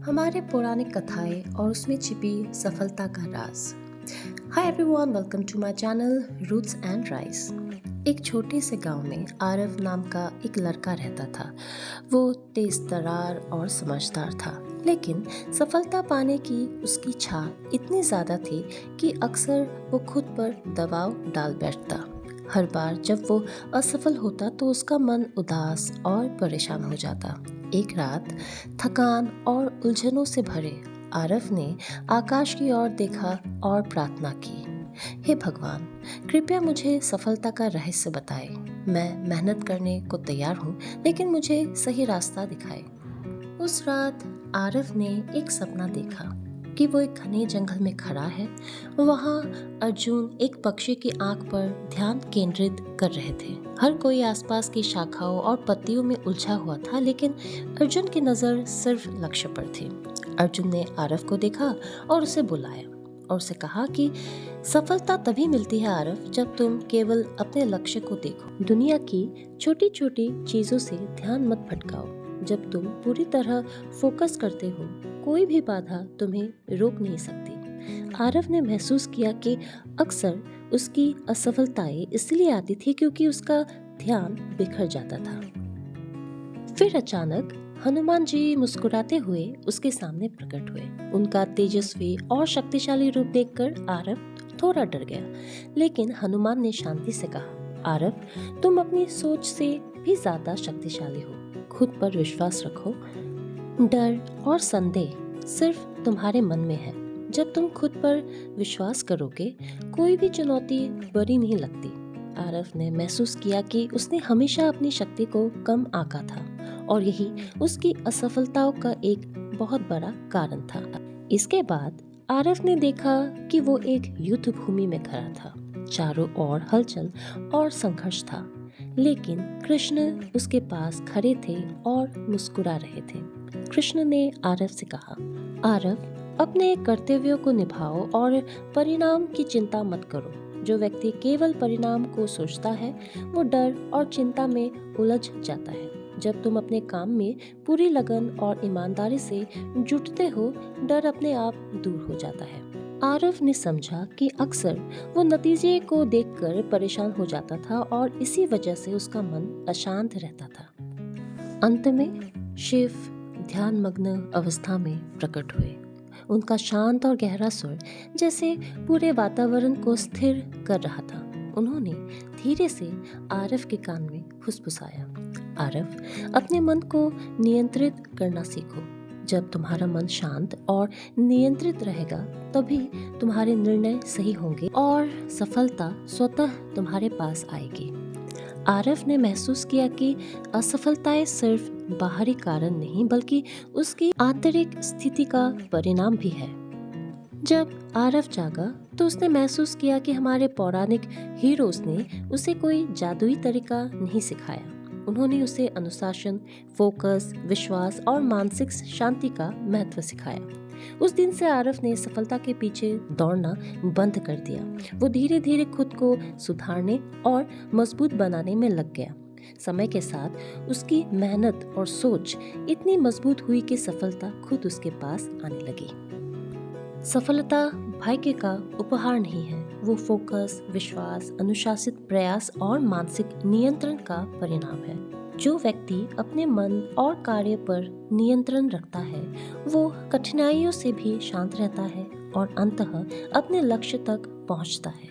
हमारे पौराणिक कथाएं और उसमें छिपी सफलता का राज। Hi everyone, welcome to my channel Roots and Rice. एक छोटे से गांव में आरव नाम का एक लड़का रहता था। वो तेज तर्रार और समझदार था, लेकिन सफलता पाने की उसकी चाह इतनी ज़्यादा थी कि अक्सर वो खुद पर दबाव डाल बैठता। हर बार जब वो असफल होता तो उसका मन उदास और परेशान हो जाता। एक रात थकान और उलझनों से भरे आरव ने आकाश की ओर देखा और प्रार्थना की, हे भगवान, कृपया मुझे सफलता का रहस्य बताएं। मैं मेहनत करने को तैयार हूँ, लेकिन मुझे सही रास्ता दिखाएं। उस रात आरव ने एक सपना देखा कि वो एक घने जंगल में खड़ा है। वहाँ अर्जुन एक पक्षी की आंख पर ध्यान केंद्रित कर रहे थे। हर कोई आसपास की शाखाओं और पत्तियों में उलझा हुआ था, लेकिन अर्जुन की नज़र सिर्फ लक्ष्य पर थी। अर्जुन ने आरव को देखा और उसे बुलाया और उसे कहा कि सफलता तभी मिलती है आरव, जब तुम केवल अपने लक्ष्य को देखो। दुनिया की छोटी छोटी चीजों से ध्यान मत भटकाओ। जब तुम पूरी तरह फोकस करते हो, कोई भी बाधा तुम्हें रोक नहीं सकती। आरव ने महसूस किया कि अक्सर उसकी असफलताएं इसलिए आती थी क्योंकि उसका ध्यान बिखर जाता था। फिर अचानक हनुमान जी मुस्कुराते हुए उसके सामने प्रकट हुए। उनका तेजस्वी और शक्तिशाली रूप देखकर आरव थोड़ा डर गया, लेकिन हनुमान ने शांति से कहा, आरव, तुम अपनी सोच से भी ज्यादा शक्तिशाली हो। खुद पर विश्वास रखो। डर और संदेह सिर्फ तुम्हारे मन में है। जब तुम खुद पर विश्वास करोगे, कोई भी चुनौती बड़ी नहीं लगती। आरव ने महसूस किया कि उसने हमेशा अपनी शक्ति को कम आंका था और यही उसकी असफलताओं का एक बहुत बड़ा कारण था। इसके बाद आरव ने देखा कि वो एक युद्ध भूमि में खड़ा था। चारों ओर हलचल और संघर्ष था, लेकिन कृष्ण उसके पास खड़े थे और मुस्कुरा रहे थे। कृष्ण ने आरव से कहा, आरव, अपने कर्तव्यों को निभाओ और परिणाम की चिंता मत करो। जो व्यक्ति केवल परिणाम को सोचता है, वो डर और चिंता में उलझ जाता है। जब तुम अपने काम में पूरी लगन और ईमानदारी से जुटते हो, डर अपने आप दूर हो जाता है। आरव ने समझा कि अक्सर वो नतीजे को देखकर परेशान हो जाता था और इसी वजह से उसका मन अशांत रहता था। अंत में शिव ध्यानमग्न अवस्था में प्रकट हुए। उनका शांत और गहरा स्वर जैसे पूरे वातावरण को स्थिर कर रहा था। उन्होंने धीरे से आरव के कान में फुसफुसाया, आरव, अपने मन को नियंत्रित करना सीखो। जब तुम्हारा मन शांत और नियंत्रित रहेगा, तभी तुम्हारे निर्णय सही होंगे और सफलता स्वतः तुम्हारे पास आएगी। आरव ने महसूस किया कि असफलताएं सिर्फ बाहरी कारण नहीं, बल्कि उसकी आंतरिक स्थिति का परिणाम भी है। जब आरव जागा तो उसने महसूस किया कि हमारे पौराणिक हीरोज ने उसे कोई जादुई तरीका नहीं सिखाया। उन्होंने उसे अनुशासन, फोकस, विश्वास और मानसिक शांति का महत्व सिखाया। उस दिन से आरव ने सफलता के पीछे दौड़ना बंद कर दिया। वो धीरे धीरे खुद को सुधारने और मजबूत बनाने में लग गया। समय के साथ उसकी मेहनत और सोच इतनी मजबूत हुई कि सफलता खुद उसके पास आने लगी। सफलता भाग्य का उपहार नहीं है, वो फोकस, विश्वास, अनुशासित प्रयास और मानसिक नियंत्रण का परिणाम है। जो व्यक्ति अपने मन और कार्य पर नियंत्रण रखता है, वो कठिनाइयों से भी शांत रहता है और अंततः अपने लक्ष्य तक पहुंचता है।